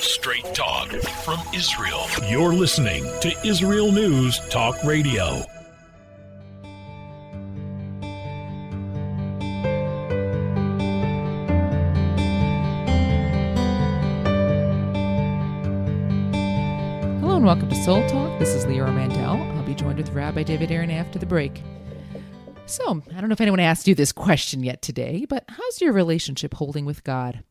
Straight talk from Israel. You're listening to Israel News Talk Radio. Hello and welcome to Soul Talk. This is Leora Mandel. I'll be joined with Rabbi David Aaron after the break. So, I don't know if anyone asked you this question yet today, but how's your relationship holding with God?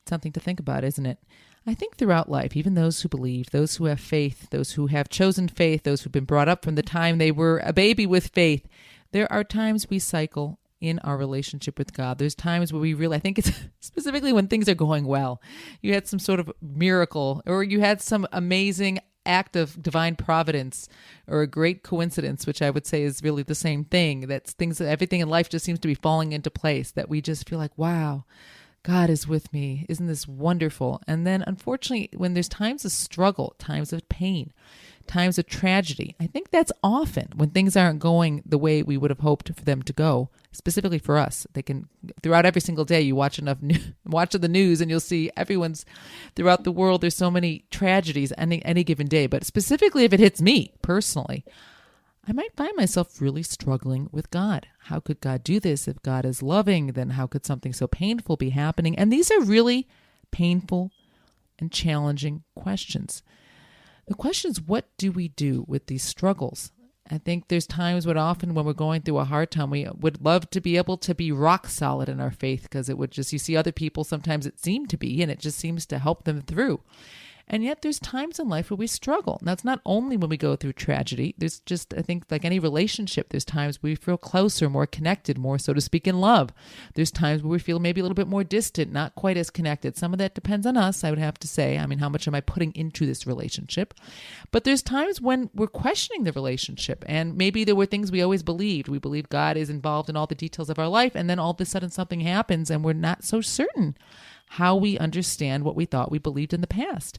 Something to think about, isn't it? I think throughout life, even those who believe, those who have faith, those who have chosen faith, those who've been brought up from the time they were a baby with faith, there are times we cycle in our relationship with God. There's times where we really, I think it's specifically when things are going well. You had some sort of miracle, or you had some amazing act of divine providence, or a great coincidence, which I would say is really the same thing. That's things, everything in life just seems to be falling into place, that we just feel like, wow, God is with me. Isn't this wonderful? And then unfortunately, when there's times of struggle, times of pain, times of tragedy, I think that's often when things aren't going the way we would have hoped for them to go, specifically for us. They can, throughout every single day, you watch the news and you'll see throughout the world, there's so many tragedies any given day. But specifically if it hits me personally, I might find myself really struggling with God. How could God do this? If God is loving, then how could something so painful be happening? And these are really painful and challenging questions. The question is, what do we do with these struggles? I think there's times when we're going through a hard time, we would love to be able to be rock solid in our faith, because it would just, you see other people, sometimes it seemed to be, and it just seems to help them through. And yet there's times in life where we struggle. Now, it's not only when we go through tragedy. There's just, I think, like any relationship, there's times we feel closer, more connected, more, so to speak, in love. There's times where we feel maybe a little bit more distant, not quite as connected. Some of that depends on us, I would have to say. I mean, how much am I putting into this relationship? But there's times when we're questioning the relationship, and maybe there were things we always believed. We believe God is involved in all the details of our life, and then all of a sudden something happens, and we're not so certain how we understand what we thought we believed in the past.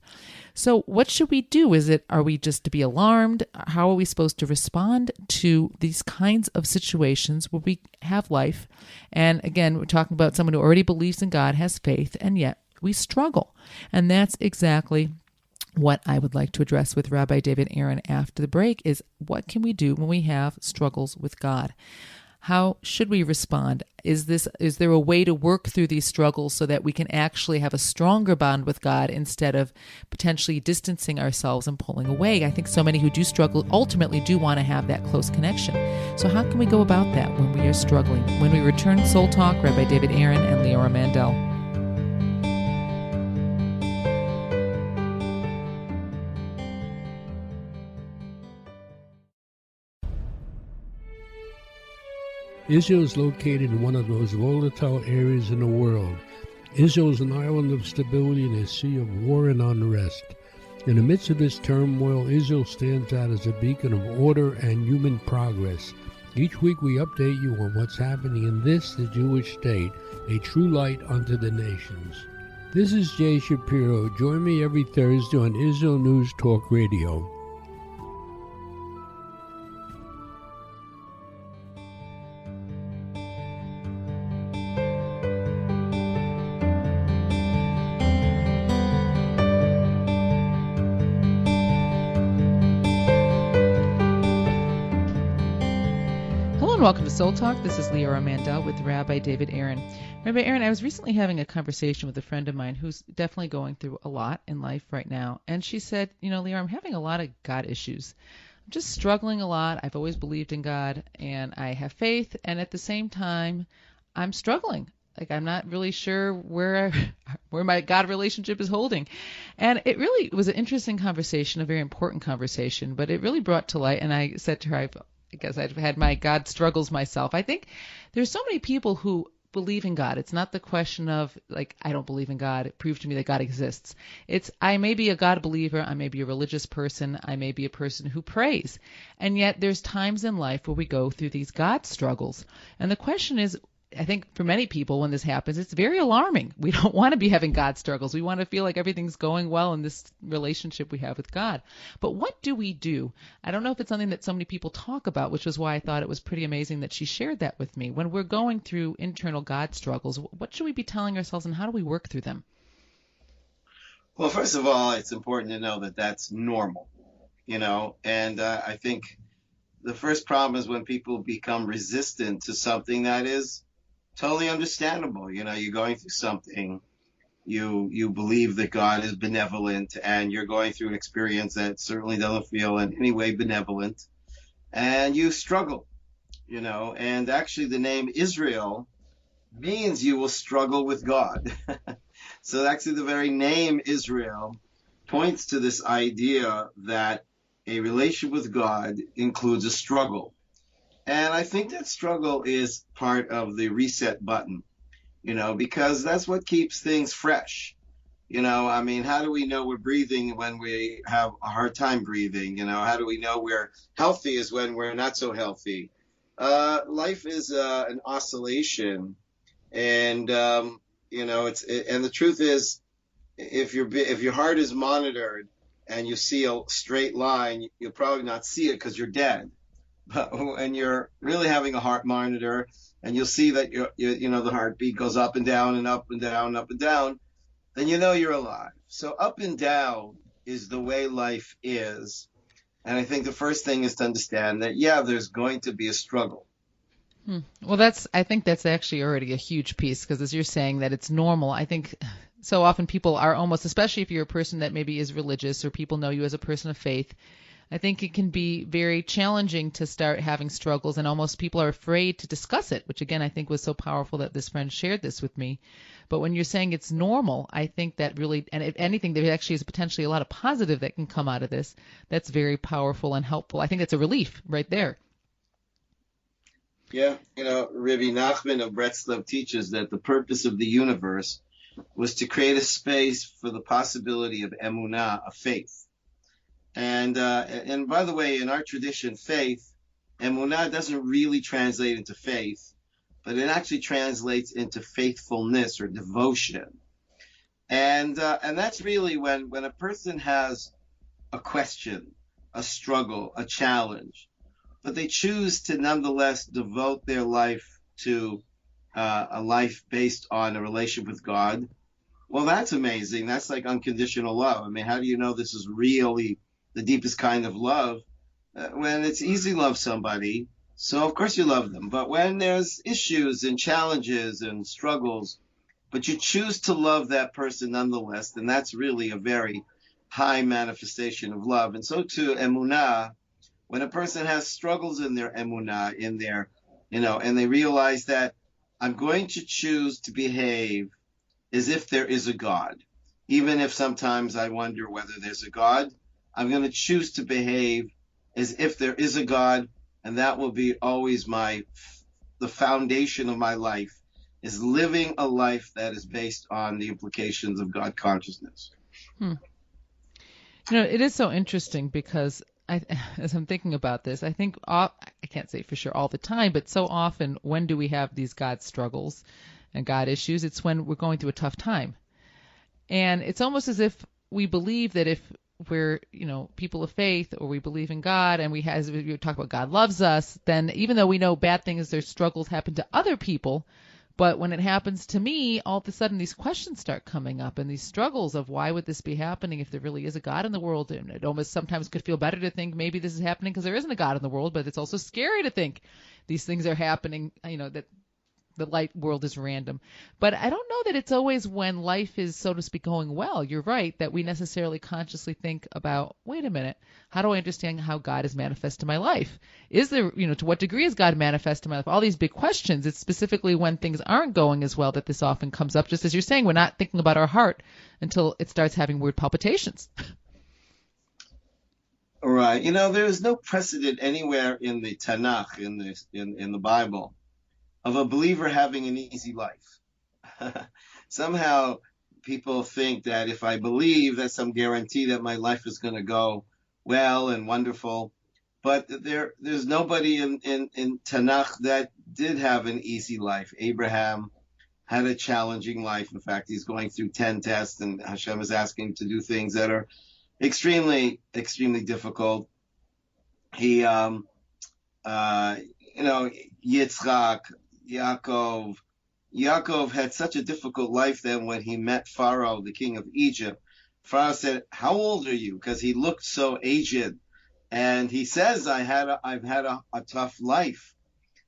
So what should we do? Are we just to be alarmed? How are we supposed to respond to these kinds of situations where we have life? And again, we're talking about someone who already believes in God, has faith, and yet we struggle. And that's exactly what I would like to address with Rabbi David Aaron after the break, is what can we do when we have struggles with God? How should we respond? Is there a way to work through these struggles so that we can actually have a stronger bond with God instead of potentially distancing ourselves and pulling away? I think so many who do struggle ultimately do want to have that close connection. So how can we go about that when we are struggling? When we return Soul Talk, Rabbi David Aaron and Leora Mandel. Israel is located in one of the most volatile areas in the world. Israel is an island of stability in a sea of war and unrest. In the midst of this turmoil, Israel stands out as a beacon of order and human progress. Each week we update you on what's happening in this, the Jewish state, a true light unto the nations. This is Jay Shapiro. Join me every Thursday on Israel News Talk Radio. Welcome to Soul Talk. This is Leora Mandel with Rabbi David Aaron. Rabbi Aaron, I was recently having a conversation with a friend of mine who's definitely going through a lot in life right now. And she said, Leora, I'm having a lot of God issues. I'm just struggling a lot. I've always believed in God and I have faith. And at the same time, I'm struggling. Like, I'm not really sure where my God relationship is holding. And it really was an interesting conversation, a very important conversation, but it really brought to light. And I said to her, I guess I've had my God struggles myself. I think there's so many people who believe in God. It's not the question of, like, I don't believe in God. Prove to me that God exists. It's, I may be a God believer. I may be a religious person. I may be a person who prays. And yet there's times in life where we go through these God struggles. And the question is, I think for many people when this happens, it's very alarming. We don't want to be having God struggles. We want to feel like everything's going well in this relationship we have with God. But what do we do? I don't know if it's something that so many people talk about, which was why I thought it was pretty amazing that she shared that with me. When we're going through internal God struggles, what should we be telling ourselves and how do we work through them? Well, first of all, it's important to know that that's normal, and I think the first problem is when people become resistant to something that is totally understandable. You're going through something, you believe that God is benevolent, and you're going through an experience that certainly doesn't feel in any way benevolent, and you struggle, and actually the name Israel means you will struggle with God. So actually the very name Israel points to this idea that a relationship with God includes a struggle. And I think that struggle is part of the reset button, because that's what keeps things fresh. I mean, how do we know we're breathing when we have a hard time breathing? How do we know we're healthy is when we're not so healthy? Life is an oscillation, and and the truth is, if your heart is monitored and you see a straight line, you'll probably not see it because you're dead. But when you're really having a heart monitor and you'll see that the heartbeat goes up and down and up and down, up and down, then you're alive. So up and down is the way life is. And I think the first thing is to understand that, yeah, there's going to be a struggle. Well, I think that's actually already a huge piece, because as you're saying that it's normal, I think so often people are almost, especially if you're a person that maybe is religious or people know you as a person of faith, I think it can be very challenging to start having struggles, and almost people are afraid to discuss it, which again I think was so powerful that this friend shared this with me. But when you're saying it's normal, I think that really, and if anything, there actually is potentially a lot of positive that can come out of this. That's very powerful and helpful. I think that's a relief right there. Yeah, Rabbi Nachman of Breslov teaches that the purpose of the universe was to create a space for the possibility of emunah, of faith. And by the way, in our tradition, faith, emunah doesn't really translate into faith, but it actually translates into faithfulness or devotion. And that's really when a person has a question, a struggle, a challenge, but they choose to nonetheless devote their life to a life based on a relationship with God. Well, that's amazing. That's like unconditional love. I mean, how do you know this is really the deepest kind of love? When it's easy to love somebody, so of course you love them. But when there's issues and challenges and struggles, but you choose to love that person nonetheless, then that's really a very high manifestation of love. And so too, emunah, when a person has struggles in their emunah, and they realize that I'm going to choose to behave as if there is a God. Even if sometimes I wonder whether there's a God, I'm going to choose to behave as if there is a God, and that will be always the foundation of my life, is living a life that is based on the implications of God consciousness. It is so interesting because as I'm thinking about this, I think, I can't say for sure all the time, but so often when do we have these God struggles and God issues? It's when we're going through a tough time. And it's almost as if we believe that if we're, people of faith, or we believe in God, and as we talk about God loves us, then even though we know bad things, their struggles happen to other people, but when it happens to me, all of a sudden these questions start coming up, and these struggles of why would this be happening if there really is a God in the world. And it almost sometimes could feel better to think maybe this is happening because there isn't a God in the world, but it's also scary to think these things are happening, that the light world is random. But I don't know that it's always when life is, so to speak, going well. You're right that we necessarily consciously think about, wait a minute, how do I understand how God is manifest in my life? Is there, to what degree is God manifest in my life? All these big questions. It's specifically when things aren't going as well that this often comes up. Just as you're saying, we're not thinking about our heart until it starts having weird palpitations. Right. There is no precedent anywhere in the Tanakh, in the Bible, of a believer having an easy life. Somehow people think that if I believe, that's some guarantee that my life is going to go well and wonderful. But there's nobody in Tanakh that did have an easy life. Abraham had a challenging life. In fact, he's going through 10 tests, and Hashem is asking him to do things that are extremely, extremely difficult. He, Yitzchak, Yaakov had such a difficult life that when he met Pharaoh, the king of Egypt, Pharaoh said, "How old are you?" Because he looked so aged, and he says, I've had a tough life."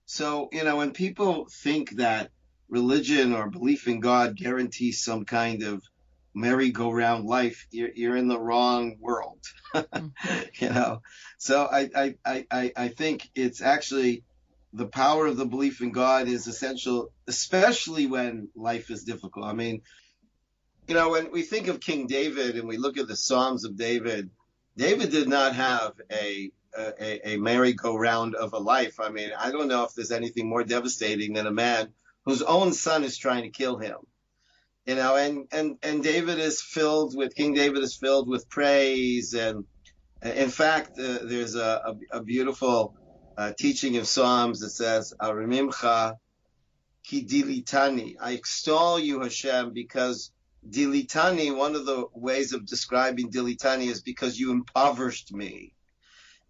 So, when people think that religion or belief in God guarantees some kind of merry-go-round life, you're in the wrong world. So I think it's actually the power of the belief in God is essential, especially when life is difficult. I mean, when we think of King David and we look at the Psalms of David, David did not have a merry-go-round of a life. I mean, I don't know if there's anything more devastating than a man whose own son is trying to kill him. And King David is filled with praise. And in fact, there's a beautiful teaching of Psalms that says, "Arimimcha ki dilitani." I extol you, Hashem, because dilitani, one of the ways of describing dilitani is because you impoverished me.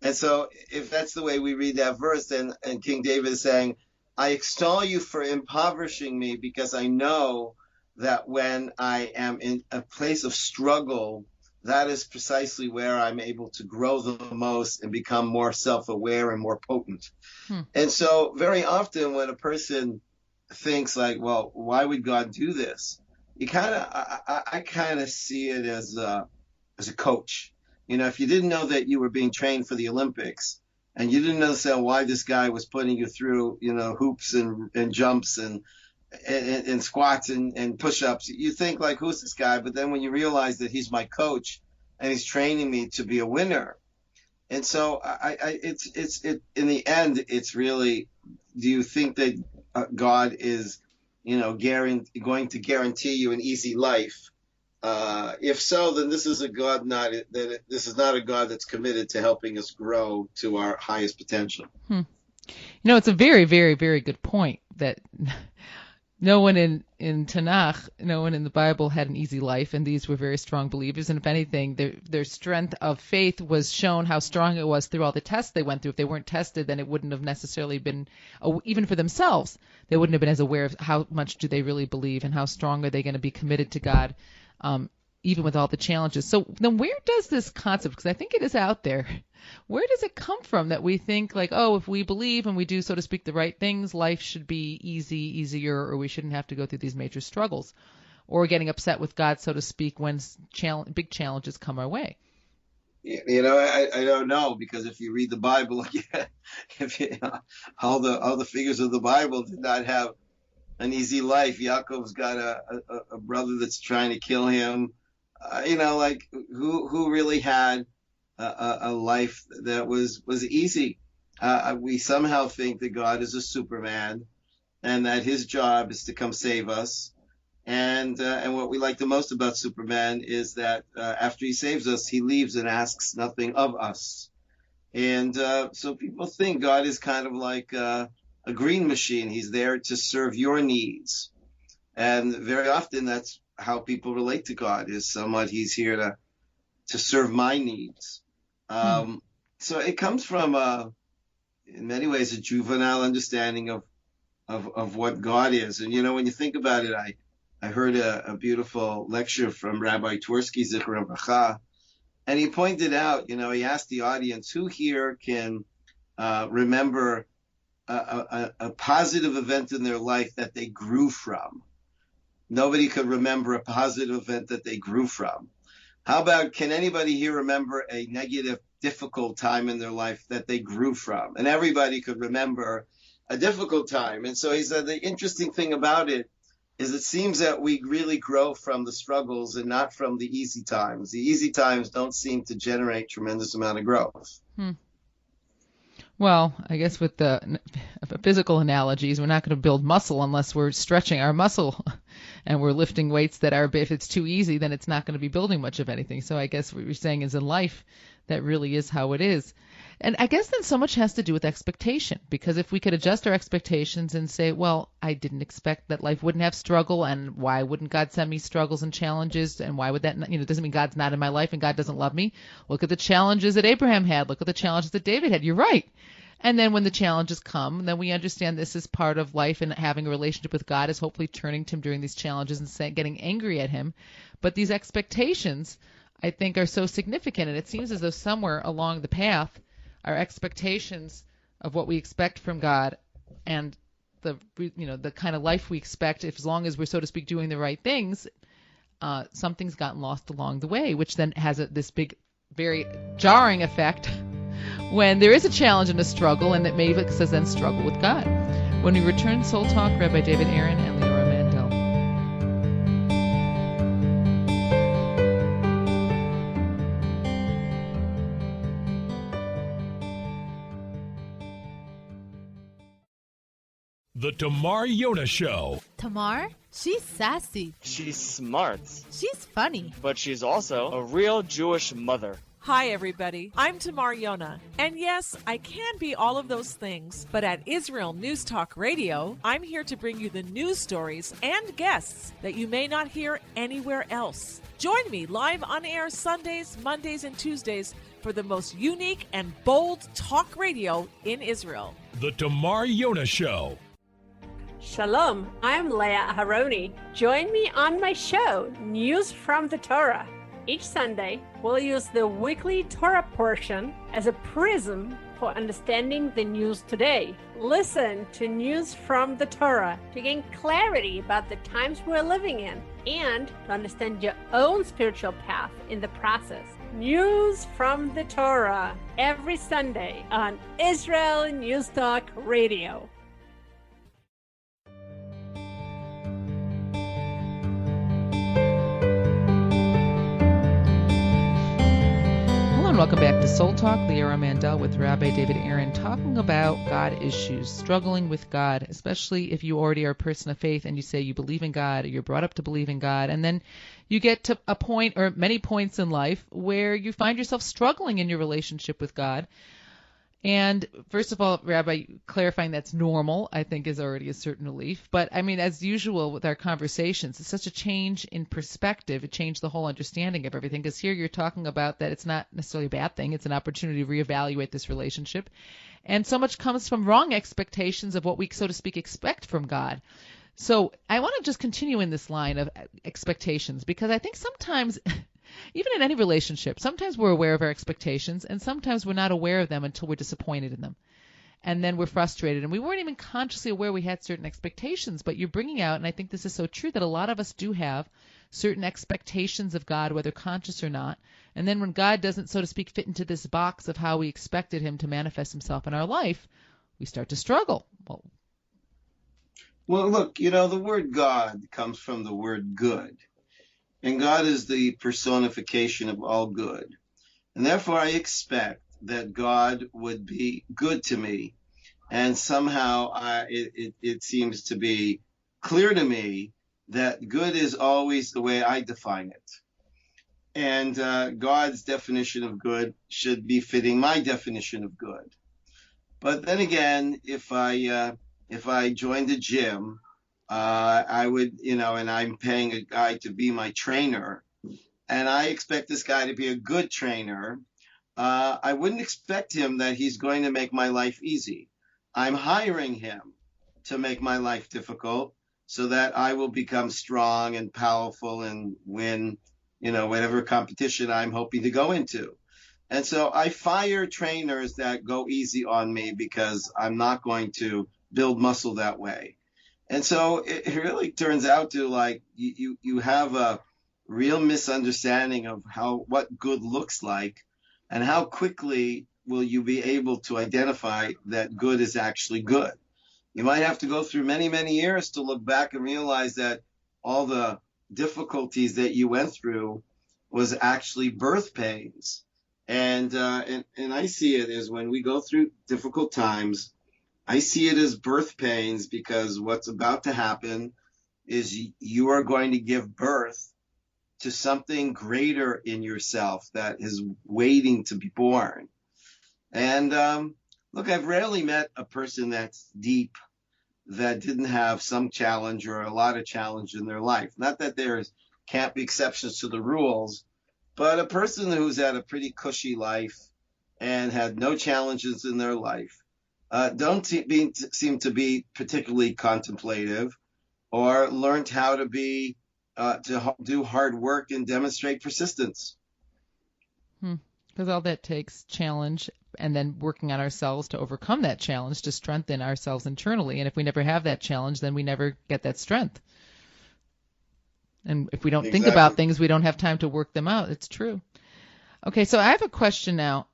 And so if that's the way we read that verse, then and King David is saying, I extol you for impoverishing me, because I know that when I am in a place of struggle, that is precisely where I'm able to grow the most and become more self-aware and more potent. And so very often when a person thinks like, well, why would God do this? I kind of see it as a coach. If you didn't know that you were being trained for the Olympics, and you didn't understand why this guy was putting you through, hoops and jumps and squats and push-ups, you think like, who's this guy? But then when you realize that he's my coach and he's training me to be a winner. And so it's in the end, it's really, do you think that God is, going to guarantee you an easy life? If so, then this is a God this is not a God that's committed to helping us grow to our highest potential. It's a very, very, very good point that no one in Tanakh, no one in the Bible had an easy life, and these were very strong believers. And if anything, their strength of faith was shown how strong it was through all the tests they went through. If they weren't tested, then it wouldn't have necessarily been, even for themselves, they wouldn't have been as aware of how much do they really believe and how strong are they going to be committed to God, even with all the challenges. So then where does this concept, because I think it is out there, where does it come from that we think like, oh, if we believe and we do, so to speak, the right things, life should be easier, or we shouldn't have to go through these major struggles, or getting upset with God, so to speak, when big challenges come our way? I don't know, because if you read the Bible, all the figures of the Bible did not have an easy life. Yaakov's got a brother that's trying to kill him. Who really had a life that was easy? We somehow think that God is a Superman and that his job is to come save us. And what we like the most about Superman is that after he saves us, he leaves and asks nothing of us. And so people think God is kind of like a green machine. He's there to serve your needs. And very often that's how people relate to God, is somewhat he's here to serve my needs. So it comes from, in many ways, a juvenile understanding of what God is. And, when you think about it, I heard a beautiful lecture from Rabbi Twersky, Zichron Bracha, and he pointed out, he asked the audience, who here can remember a positive event in their life that they grew from? Nobody could remember a positive event that they grew from. How about, can anybody here remember a negative, difficult time in their life that they grew from? And everybody could remember a difficult time. And so he said the interesting thing about it is it seems that we really grow from the struggles and not from the easy times. The easy times don't seem to generate tremendous amount of growth. Well, I guess with the physical analogies, we're not going to build muscle unless we're stretching our muscle and we're lifting weights that are, if it's too easy, then it's not going to be building much of anything. So I guess what you're saying is in life, that really is how it is. And I guess then so much has to do with expectation, because if we could adjust our expectations and say, well, I didn't expect that life wouldn't have struggle, and why wouldn't God send me struggles and challenges, and why would that, it doesn't mean God's not in my life and God doesn't love me. Look at the challenges that Abraham had. Look at the challenges that David had. You're right. And then when the challenges come, then we understand this is part of life, and having a relationship with God is hopefully turning to him during these challenges and getting angry at him. But these expectations I think are so significant. And it seems as though somewhere along the path, our expectations of what we expect from God and the kind of life we expect, if as long as we're, so to speak, doing the right things, something's gotten lost along the way, which then has this big, very jarring effect when there is a challenge and a struggle, and it makes us then struggle with God. When we return, Soul Talk, Rabbi David Aaron and Leora Mandel. The Tamar Yona Show. Tamar? She's sassy. She's smart. She's funny. But she's also a real Jewish mother. Hi, everybody. I'm Tamar Yona. And yes, I can be all of those things. But at Israel News Talk Radio, I'm here to bring you the news stories and guests that you may not hear anywhere else. Join me live on air Sundays, Mondays, and Tuesdays for the most unique and bold talk radio in Israel. The Tamar Yona Show. Shalom, I'm Leah Aharoni. Join me on my show, News from the Torah. Each Sunday, we'll use the weekly Torah portion as a prism for understanding the news today. Listen to News from the Torah to gain clarity about the times we're living in and to understand your own spiritual path in the process. News from the Torah every Sunday on Israel News Talk Radio. Welcome back to Soul Talk. Leora Mandel with Rabbi David Aaron, talking about God issues, struggling with God, especially if you already are a person of faith and you say you believe in God, or you're brought up to believe in God, and then you get to a point or many points in life where you find yourself struggling in your relationship with God. And first of all, Rabbi, clarifying that's normal, I think, is already a certain relief. But I mean, as usual with our conversations, it's such a change in perspective. It changed the whole understanding of everything. Because here you're talking about that it's not necessarily a bad thing. It's an opportunity to reevaluate this relationship. And so much comes from wrong expectations of what we, so to speak, expect from God. So I want to just continue in this line of expectations, because I think sometimes even in any relationship, sometimes we're aware of our expectations, and sometimes we're not aware of them until we're disappointed in them. And then we're frustrated, and we weren't even consciously aware we had certain expectations. But you're bringing out, and I think this is so true, that a lot of us do have certain expectations of God, whether conscious or not. And then when God doesn't, so to speak, fit into this box of how we expected him to manifest himself in our life, we start to struggle. Well, look, the word God comes from the word good. And God is the personification of all good. And therefore, I expect that God would be good to me. And somehow it seems to be clear to me that good is always the way I define it. And God's definition of good should be fitting my definition of good. But then again, if I joined a gym, I would, and I'm paying a guy to be my trainer, and I expect this guy to be a good trainer. I wouldn't expect him that he's going to make my life easy. I'm hiring him to make my life difficult so that I will become strong and powerful and win, whatever competition I'm hoping to go into. And so I fire trainers that go easy on me because I'm not going to build muscle that way. And so it really turns out to like you have a real misunderstanding of what good looks like, and how quickly will you be able to identify that good is actually good. You might have to go through many, many years to look back and realize that all the difficulties that you went through was actually birth pains. And I see it as when we go through difficult times, I see it as birth pains, because what's about to happen is you are going to give birth to something greater in yourself that is waiting to be born. And look, I've rarely met a person that's deep that didn't have some challenge or a lot of challenge in their life. Not that there can't be exceptions to the rules, but a person who's had a pretty cushy life and had no challenges in their life don't seem to be particularly contemplative, or learned how to be to do hard work and demonstrate persistence. Because all that takes challenge and then working on ourselves to overcome that challenge to strengthen ourselves internally. And if we never have that challenge, then we never get that strength. And if we don't think about things, we don't have time to work them out. It's true. Okay, so I have a question now.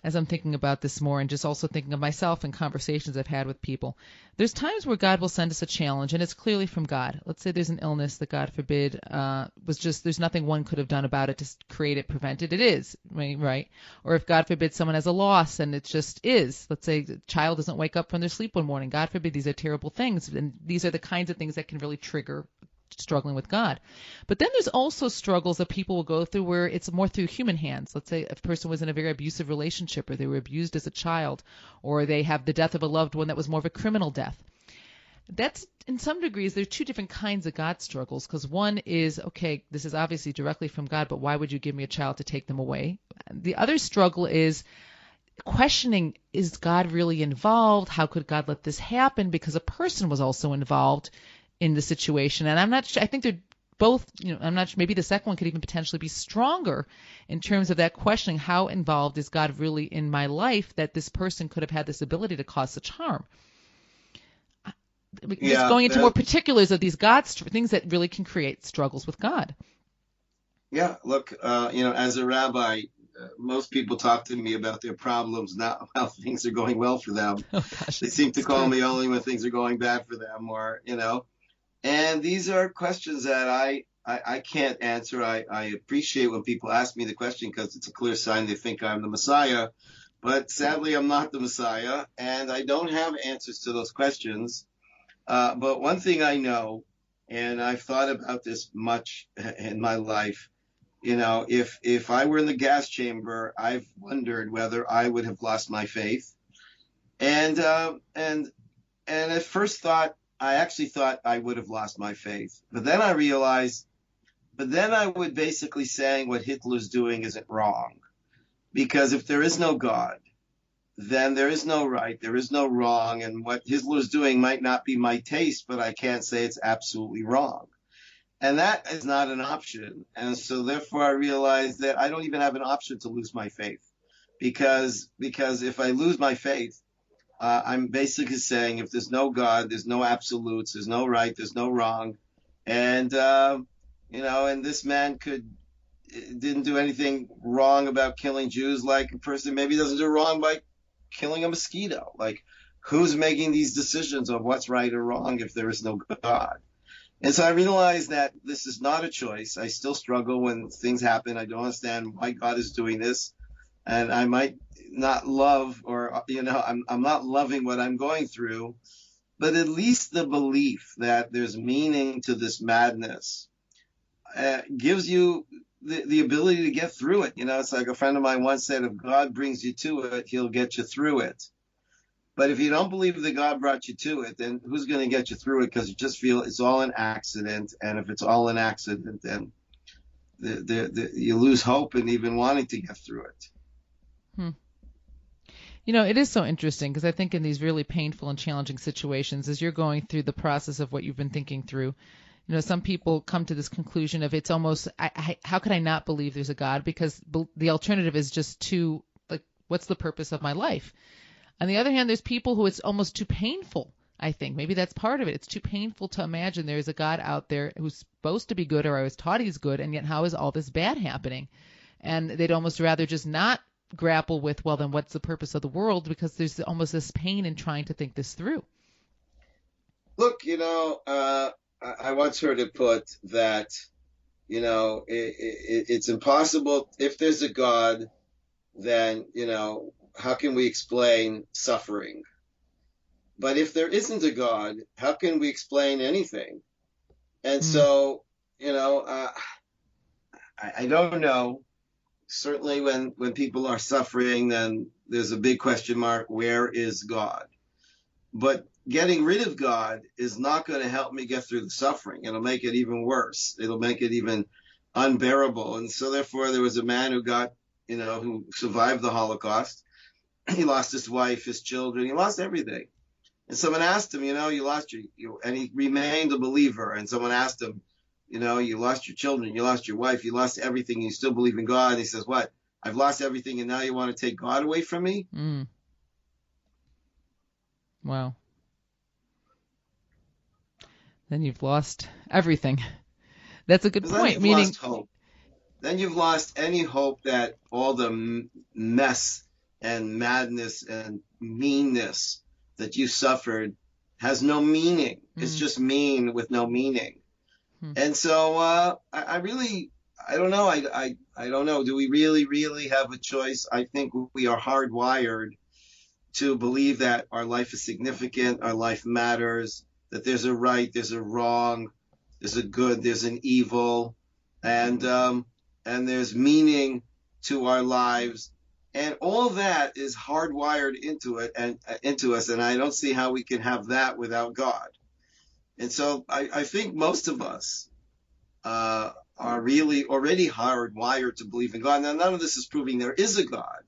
As I'm thinking about this more and just also thinking of myself and conversations I've had with people. There's times where God will send us a challenge, and it's clearly from God. Let's say there's an illness that, God forbid, there's nothing one could have done about it to create it, prevent it. It is, right? Or if, God forbid, someone has a loss and it just is. Let's say the child doesn't wake up from their sleep one morning. God forbid, these are terrible things. And these are the kinds of things that can really trigger struggling with God. But then there's also struggles that people will go through where it's more through human hands. Let's say a person was in a very abusive relationship, or they were abused as a child, or they have the death of a loved one that was more of a criminal death. That's, in some degrees, there are two different kinds of God struggles, because one is, okay, this is obviously directly from God, but why would you give me a child to take them away? The other struggle is questioning, is God really involved? How could God let this happen? Because a person was also involved in the situation. And I'm not sure, I think they're both, I'm not sure, maybe the second one could even potentially be stronger in terms of that questioning, how involved is God really in my life that this person could have had this ability to cause such harm? Just going into more particulars of these things that really can create struggles with God. Yeah, look, as a rabbi, most people talk to me about their problems, not how things are going well for them. Oh, gosh, they seem to call me only when things are going bad for them, or, And these are questions that I can't answer. I appreciate when people ask me the question because it's a clear sign they think I'm the Messiah. But sadly, I'm not the Messiah, and I don't have answers to those questions. But one thing I know, and I've thought about this much in my life, if I were in the gas chamber, I've wondered whether I would have lost my faith. And at first I actually thought I would have lost my faith. But then I realized, I would basically saying what Hitler's doing isn't wrong. Because if there is no God, then there is no right, there is no wrong. And what Hitler's doing might not be my taste, but I can't say it's absolutely wrong. And that is not an option. And so therefore I realized that I don't even have an option to lose my faith. Because if I lose my faith, I'm basically saying if there's no God, there's no absolutes, there's no right, there's no wrong. And, and this man didn't do anything wrong about killing Jews, like a person maybe doesn't do wrong by killing a mosquito. Like, who's making these decisions of what's right or wrong if there is no God? And so I realized that this is not a choice. I still struggle when things happen. I don't understand why God is doing this. And I might not love, or, I'm not loving what I'm going through, but at least the belief that there's meaning to this madness gives you the ability to get through it. It's like a friend of mine once said, if God brings you to it, he'll get you through it. But if you don't believe that God brought you to it, then who's going to get you through it? Because you just feel it's all an accident. And if it's all an accident, then you lose hope in even wanting to get through it. It is so interesting because I think in these really painful and challenging situations, as you're going through the process of what you've been thinking through, some people come to this conclusion of it's almost, how could I not believe there's a God? Because the alternative is just too, like, what's the purpose of my life? On the other hand, there's people who it's almost too painful, I think. Maybe that's part of it. It's too painful to imagine there's a God out there who's supposed to be good, or I was taught he's good, and yet how is all this bad happening? And they'd almost rather just not grapple with, well, then what's the purpose of the world? Because there's almost this pain in trying to think this through. Look, I once heard it put that, it's impossible. If there's a God, then, how can we explain suffering? But if there isn't a God, how can we explain anything? And so, I don't know. Certainly when people are suffering, then there's a big question mark, where is God? But getting rid of God is not going to help me get through the suffering. It'll make it even worse. It'll make it even unbearable. And so therefore there was a man who survived the Holocaust. He lost his wife, his children, he lost everything. And someone asked him, you lost and he remained a believer. And someone asked him, You lost your children, you lost your wife, you lost everything, and you still believe in God. And he says, what? I've lost everything, and now you want to take God away from me? Mm. Wow. Then you've lost everything. That's a good point. Meaning, lost hope. Then you've lost any hope that all the mess and madness and meanness that you suffered has no meaning. It's just mean with no meaning. And so I don't know. I don't know. Do we really have a choice? I think we are hardwired to believe that our life is significant, our life matters, that there's a right, there's a wrong, there's a good, there's an evil, and there's meaning to our lives. And all that is hardwired into it and into us, and I don't see how we can have that without God. And so I think most of us are really already hardwired to believe in God. Now, none of this is proving there is a God.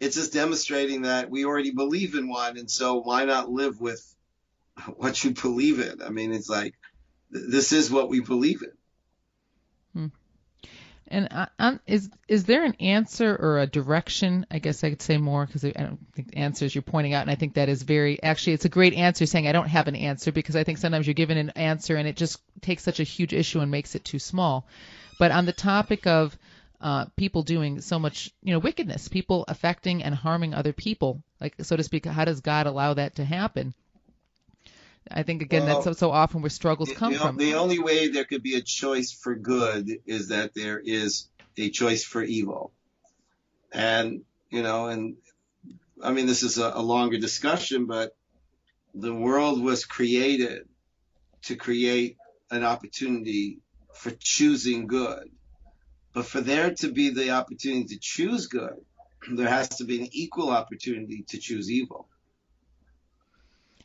It's just demonstrating that we already believe in one, and so why not live with what you believe in? I mean, it's like, this is what we believe in. And is there an answer or a direction? I guess I could say more, because I don't think the answers you're pointing out, and I think that is actually it's a great answer, saying I don't have an answer, because I think sometimes you're given an answer and it just takes such a huge issue and makes it too small. But on the topic of people doing so much, wickedness, people affecting and harming other people, like, so to speak, how does God allow that to happen? I think, again, that's so often where struggles come from. The only way there could be a choice for good is that there is a choice for evil. And, and I mean, this is a longer discussion, but the world was created to create an opportunity for choosing good. But for there to be the opportunity to choose good, there has to be an equal opportunity to choose evil.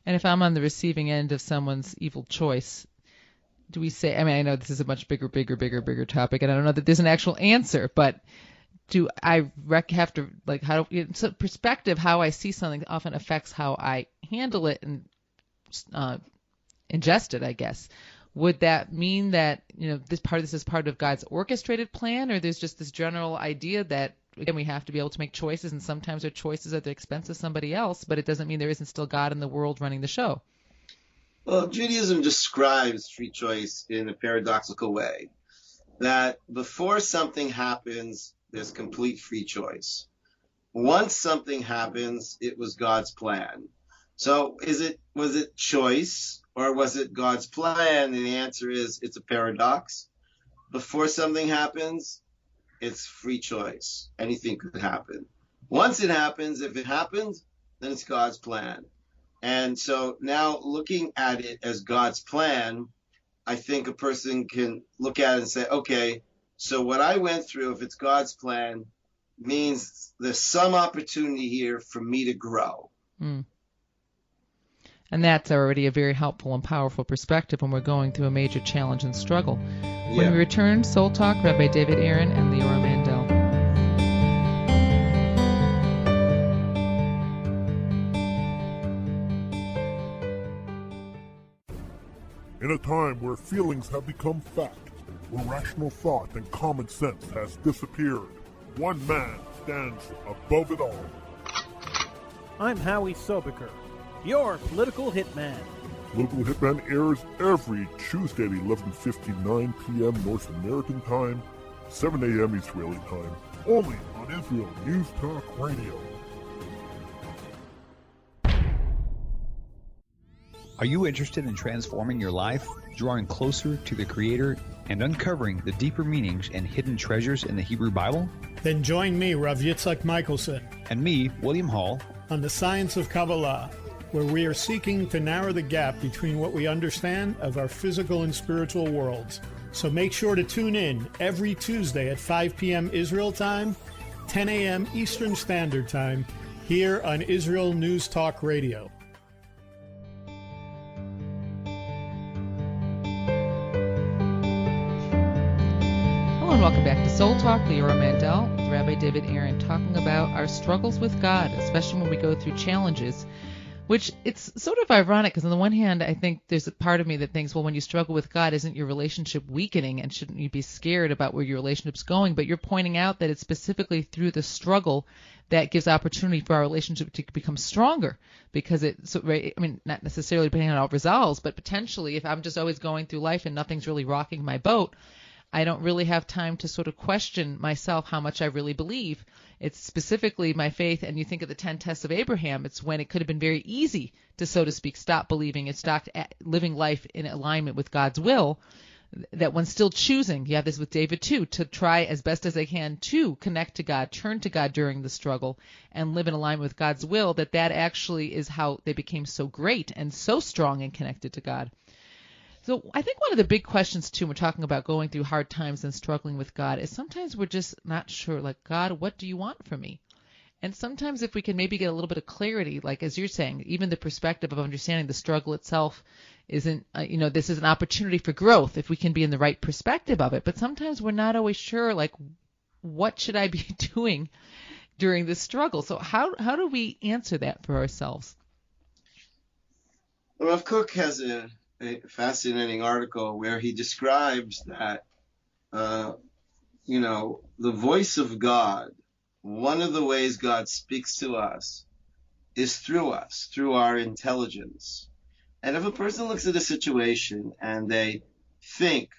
And if I'm on the receiving end of someone's evil choice, do we say, I mean, I know this is a much bigger topic, and I don't know that there's an actual answer, but do I have to, like, so perspective, how I see something often affects how I handle it and ingest it, I guess. Would that mean that, this is part of God's orchestrated plan, or there's just this general idea that, again, we have to be able to make choices, and sometimes our choices are at the expense of somebody else, but it doesn't mean there isn't still God in the world running the show? Well, Judaism describes free choice in a paradoxical way, that before something happens, there's complete free choice. Once something happens, it was God's plan. So was it choice, or was it God's plan? And the answer is, it's a paradox. Before something happens, it's free choice. Anything could happen. Once it happens, if it happens, then it's God's plan. And so now, looking at it as God's plan, I think a person can look at it and say, okay, so what I went through, if it's God's plan, means there's some opportunity here for me to grow. And that's already a very helpful and powerful perspective when we're going through a major challenge and struggle. When we return, Soul Talk, Rabbi David Aaron and Leora Mandel. In a time where feelings have become fact, where rational thought and common sense has disappeared, one man stands above it all. I'm Howie Sobiker, your political hitman. Political Hitman airs every Tuesday at 11:59 p.m. North American time, 7 a.m. Israeli time, only on Israel News Talk Radio. Are you interested in transforming your life, drawing closer to the Creator, and uncovering the deeper meanings and hidden treasures in the Hebrew Bible? Then join me, Rav Yitzhak Michelson, and me, William Hall, on the Science of Kabbalah, where we are seeking to narrow the gap between what we understand of our physical and spiritual worlds. So make sure to tune in every Tuesday at 5 p.m. Israel time, 10 a.m. Eastern Standard Time, here on Israel News Talk Radio. Hello and welcome back to Soul Talk. Leora Mandel with Rabbi David Aaron, talking about our struggles with God, especially when we go through challenges. Which it's sort of ironic because on the one hand, I think there's a part of me that thinks, well, when you struggle with God, isn't your relationship weakening and shouldn't you be scared about where your relationship's going? But you're pointing out that it's specifically through the struggle that gives opportunity for our relationship to become stronger because not necessarily depending on how it resolves, but potentially if I'm just always going through life and nothing's really rocking my boat, I don't really have time to sort of question myself how much I really believe. It's specifically my faith, and you think of the 10 tests of Abraham, it's when it could have been very easy to, so to speak, stop believing and stop living life in alignment with God's will, that when still choosing, you have this with David too, to try as best as they can to connect to God, turn to God during the struggle, and live in alignment with God's will, that actually is how they became so great and so strong and connected to God. So I think one of the big questions, too, when we're talking about going through hard times and struggling with God, is sometimes we're just not sure, like, God, what do you want from me? And sometimes if we can maybe get a little bit of clarity, like as you're saying, even the perspective of understanding the struggle itself isn't, this is an opportunity for growth if we can be in the right perspective of it. But sometimes we're not always sure, like, what should I be doing during this struggle? So how do we answer that for ourselves? Well, Rav Kook has a fascinating article where he describes that, the voice of God, one of the ways God speaks to us is through us, through our intelligence. And if a person looks at a situation and they think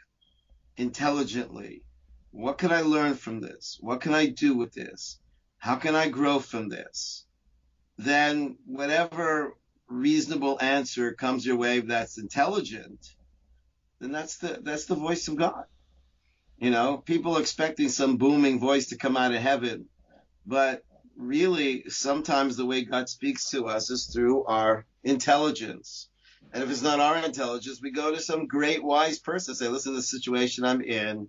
intelligently, what can I learn from this? What can I do with this? How can I grow from this? Then whatever reasonable answer comes your way that's intelligent, then that's the voice of God. People are expecting some booming voice to come out of heaven, but really sometimes the way God speaks to us is through our intelligence. And if it's not our intelligence, we go to some great wise person, say, listen to the situation I'm in,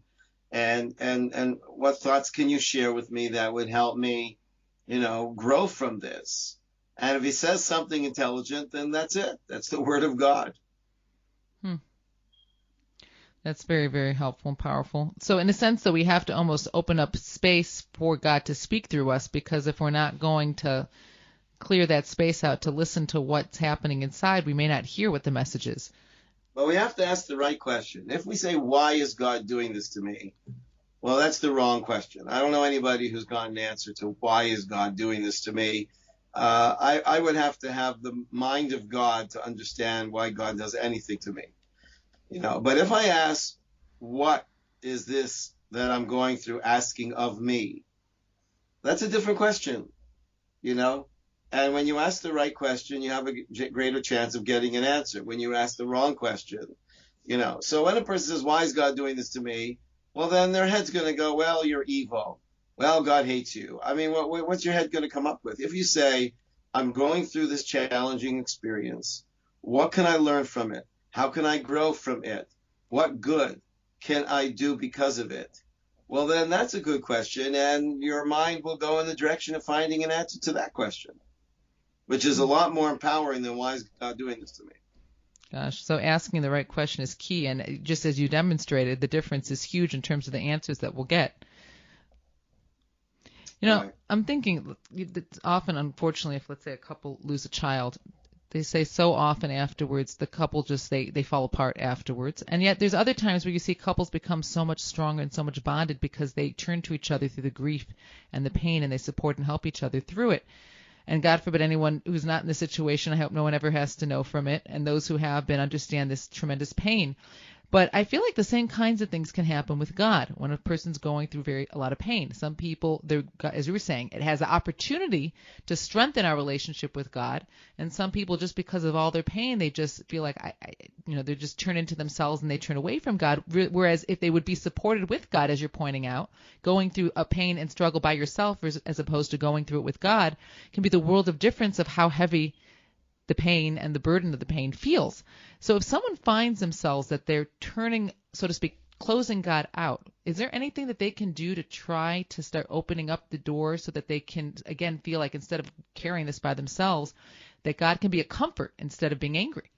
and what thoughts can you share with me that would help me, grow from this? And if he says something intelligent, then that's it. That's the word of God. That's very, very helpful and powerful. So in a sense, though, we have to almost open up space for God to speak through us, because if we're not going to clear that space out to listen to what's happening inside, we may not hear what the message is. But we have to ask the right question. If we say, why is God doing this to me? Well, that's the wrong question. I don't know anybody who's gotten an answer to why is God doing this to me. I would have to have the mind of God to understand why God does anything to me. But if I ask, what is this that I'm going through asking of me? That's a different question, And when you ask the right question, you have a greater chance of getting an answer. When you ask the wrong question, So when a person says, why is God doing this to me? Well, then their head's going to go, well, you're evil. Well, God hates you. I mean, what's your head going to come up with? If you say, I'm going through this challenging experience, what can I learn from it? How can I grow from it? What good can I do because of it? Well, then that's a good question, and your mind will go in the direction of finding an answer to that question, which is a lot more empowering than why is God doing this to me? Gosh, so asking the right question is key, and just as you demonstrated, the difference is huge in terms of the answers that we'll get. Right. I'm thinking that often, unfortunately, if let's say a couple lose a child, they say so often afterwards the couple just they fall apart afterwards. And yet there's other times where you see couples become so much stronger and so much bonded because they turn to each other through the grief and the pain, and they support and help each other through it. And God forbid anyone who's not in this situation, I hope no one ever has to know from it. And those who have been understand this tremendous pain. But I feel like the same kinds of things can happen with God when a person's going through a lot of pain. Some people, as you were saying, it has the opportunity to strengthen our relationship with God. And some people, just because of all their pain, they just feel like, they just turn into themselves and they turn away from God. Whereas if they would be supported with God, as you're pointing out, going through a pain and struggle by yourself as opposed to going through it with God can be the world of difference of how heavy the pain and the burden of the pain feels. So if someone finds themselves that they're turning, so to speak, closing God out, is there anything that they can do to try to start opening up the door so that they can, again, feel like instead of carrying this by themselves, that God can be a comfort instead of being angry?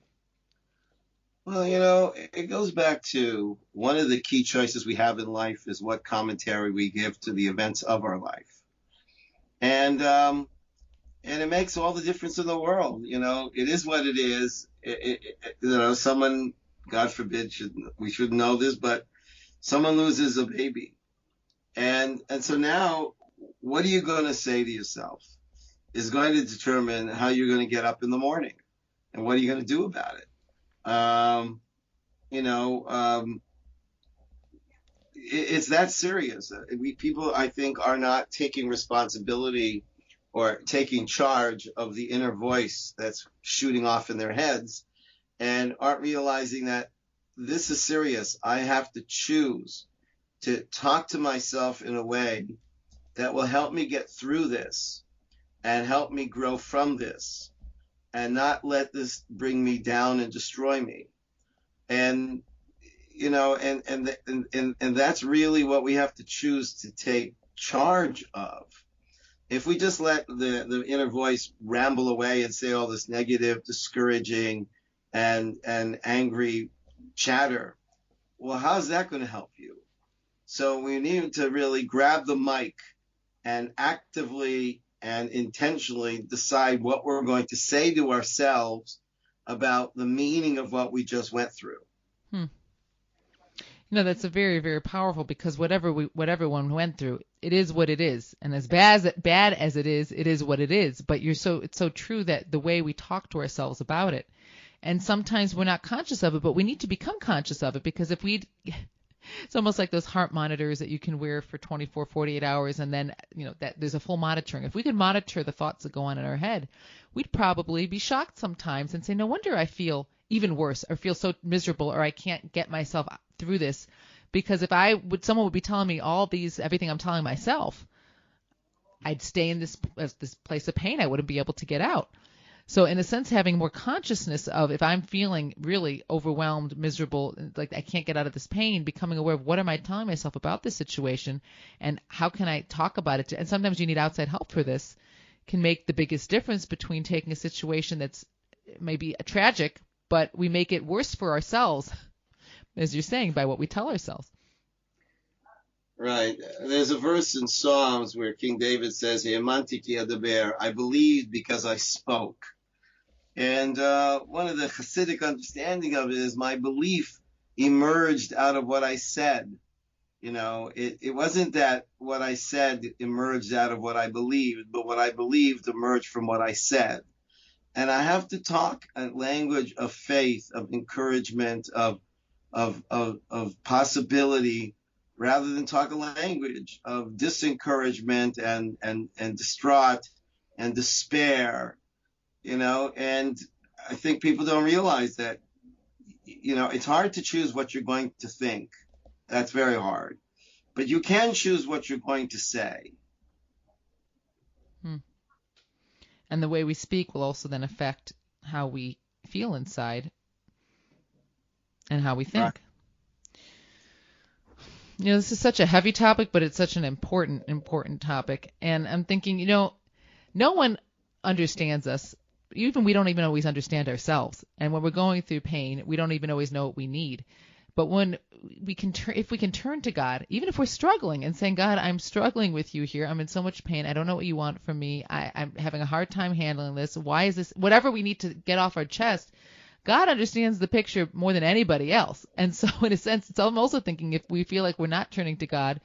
Well, it goes back to one of the key choices we have in life is what commentary we give to the events of our life. And And it makes all the difference in the world. It is what it is. Someone, God forbid, we shouldn't know this, but someone loses a baby. And so now, what are you going to say to yourself is going to determine how you're going to get up in the morning and what are you going to do about it. It's that serious. People, I think, are not taking responsibility or taking charge of the inner voice that's shooting off in their heads and aren't realizing that this is serious. I have to choose to talk to myself in a way that will help me get through this and help me grow from this and not let this bring me down and destroy me. And and that's really what we have to choose to take charge of. If we just let the inner voice ramble away and say all this negative, discouraging, and angry chatter, well, how's that going to help you? So we need to really grab the mic and actively and intentionally decide what we're going to say to ourselves about the meaning of what we just went through. That's a very, very powerful, because what everyone went through, it is what it is. And as bad as it is what it is. But it's so true that the way we talk to ourselves about it, and sometimes we're not conscious of it, but we need to become conscious of it, because it's almost like those heart monitors that you can wear for 24, 48 hours, and then, that there's a full monitoring. If we could monitor the thoughts that go on in our head, we'd probably be shocked sometimes and say, no wonder I feel even worse or feel so miserable, or I can't get myself through this. Because if someone would be telling me everything I'm telling myself, I'd stay in this place of pain. I wouldn't be able to get out. So in a sense, having more consciousness of, if I'm feeling really overwhelmed, miserable, like I can't get out of this pain, becoming aware of what am I telling myself about this situation and how can I talk about it. And sometimes you need outside help for this, can make the biggest difference between taking a situation that's maybe tragic, but we make it worse for ourselves, as you're saying, by what we tell ourselves. Right. There's a verse in Psalms where King David says, I believed because I spoke. And one of the Hasidic understanding of it is my belief emerged out of what I said. It wasn't that what I said emerged out of what I believed, but what I believed emerged from what I said. And I have to talk a language of faith, of encouragement, of possibility, rather than talk a language of disencouragement and distraught and despair. And I think people don't realize that, it's hard to choose what you're going to think. That's very hard. But you can choose what you're going to say. And the way we speak will also then affect how we feel inside and how we think. Right. This is such a heavy topic, but it's such an important topic. And I'm thinking, no one understands us. Even we don't even always understand ourselves. And when we're going through pain, we don't even always know what we need. But when if we can turn to God, even if we're struggling and saying, God, I'm struggling with you here. I'm in so much pain. I don't know what you want from me. I'm having a hard time handling this. Why is this? Whatever we need to get off our chest, God understands the picture more than anybody else. And so in a sense, I'm also thinking, if we feel like we're not turning to God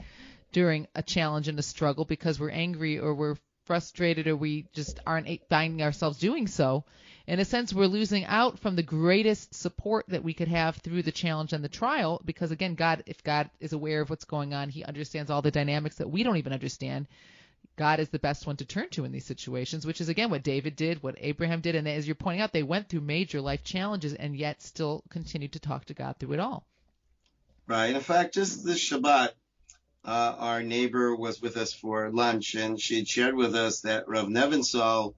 during a challenge and a struggle because we're angry or we're frustrated or we just aren't finding ourselves doing so, in a sense, we're losing out from the greatest support that we could have through the challenge and the trial, because again, if God is aware of what's going on, he understands all the dynamics that we don't even understand. God is the best one to turn to in these situations, which is, again, what David did, what Abraham did. And as you're pointing out, they went through major life challenges and yet still continued to talk to God through it all. Right. In fact, just this Shabbat, our neighbor was with us for lunch, and she had shared with us that Rav Nebenzahl,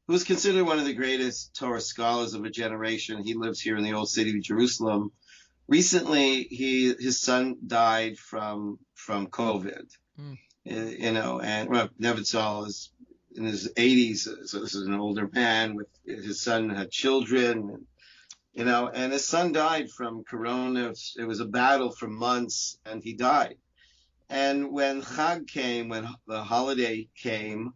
who's considered one of the greatest Torah scholars of a generation, he lives here in the old city of Jerusalem. Recently, his son died from COVID. And Rav Nebenzahl is in his 80s, so this is an older man. With his son had children, and his son died from corona. It was a battle for months, and he died. And when Chag came, when the holiday came,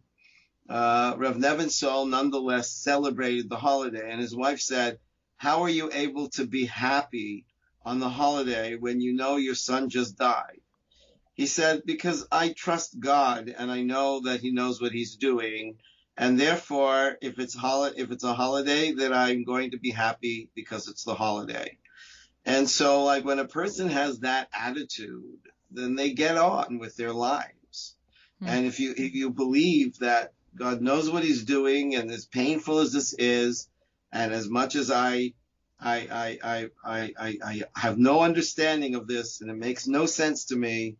Rav Nebenzahl nonetheless celebrated the holiday. And his wife said, how are you able to be happy on the holiday when you know your son just died? He said, because I trust God and I know that he knows what he's doing. And therefore, if it's a holiday, then I'm going to be happy because it's the holiday. And so, like, when a person has that attitude, then they get on with their lives. And if you believe that God knows what he's doing, and as painful as this is, and as much as I have no understanding of this, and it makes no sense to me,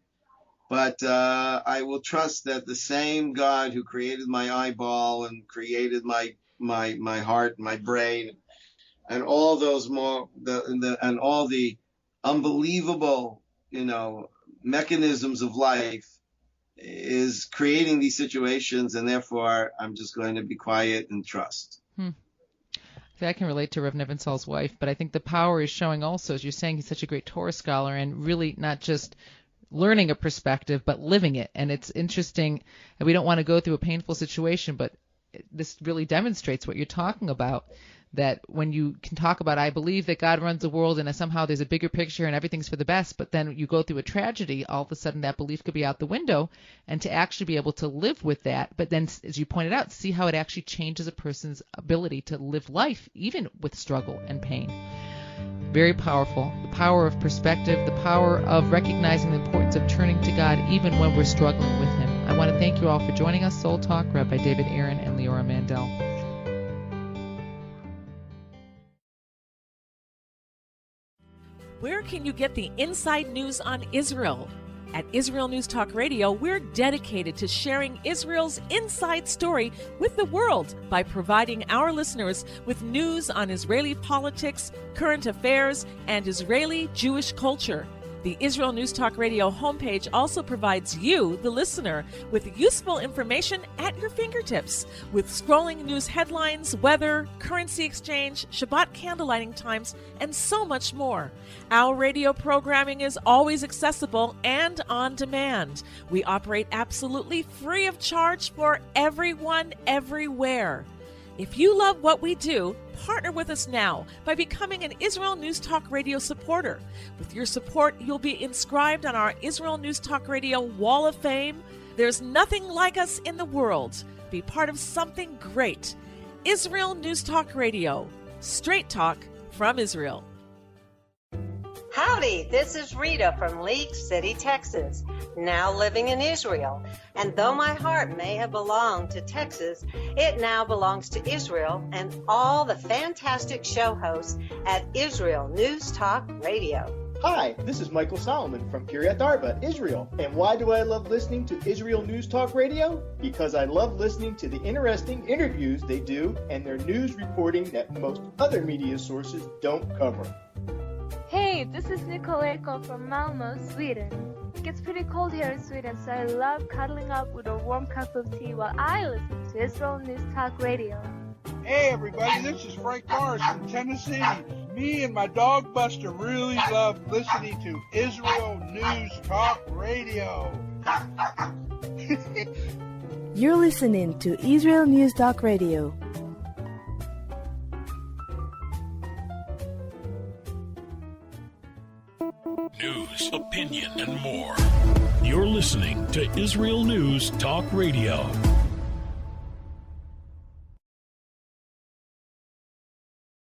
but I will trust that the same God who created my eyeball and created my heart, my brain, and all those and all the unbelievable, mechanisms of life, is creating these situations, and therefore I'm just going to be quiet and trust. I can relate to Rav Nebenzahl's wife, but I think the power is showing also, as you're saying, he's such a great Torah scholar, and really not just learning a perspective, but living it. And it's interesting, and we don't want to go through a painful situation, but this really demonstrates what you're talking about, that when you can talk about, I believe that God runs the world and somehow there's a bigger picture and everything's for the best, but then you go through a tragedy, all of a sudden that belief could be out the window, and to actually be able to live with that, but then, as you pointed out, see how it actually changes a person's ability to live life, even with struggle and pain. Very powerful. The power of perspective, the power of recognizing the importance of turning to God even when we're struggling with him. I want to thank you all for joining us. Soul Talk, Rabbi David Aaron and Leora Mandel. Where can you get the inside news on Israel? At Israel News Talk Radio, we're dedicated to sharing Israel's inside story with the world by providing our listeners with news on Israeli politics, current affairs, and Israeli Jewish culture. The Israel News Talk Radio homepage also provides you, the listener, with useful information at your fingertips, with scrolling news headlines, weather, currency exchange, Shabbat candlelighting times, and so much more. Our radio programming is always accessible and on demand. We operate absolutely free of charge for everyone, everywhere. If you love what we do, partner with us now by becoming an Israel News Talk Radio supporter. With your support, you'll be inscribed on our Israel News Talk Radio Wall of Fame. There's nothing like us in the world. Be part of something great. Israel News Talk Radio. Straight talk from Israel. Howdy, this is Rita from League City, Texas, now living in Israel. And though my heart may have belonged to Texas, it now belongs to Israel and all the fantastic show hosts at Israel News Talk Radio. Hi, this is Michael Solomon from Kiryat Arba, Israel. And why do I love listening to Israel News Talk Radio? Because I love listening to the interesting interviews they do and their news reporting that most other media sources don't cover. Hey, this is Nicoleko from Malmö, Sweden. It gets pretty cold here in Sweden, so I love cuddling up with a warm cup of tea while I listen to Israel News Talk Radio. Hey everybody, this is Frank Morris from Tennessee. Me and my dog Buster really love listening to Israel News Talk Radio. You're listening to Israel News Talk Radio. News, opinion, and more. You're listening to Israel News Talk Radio.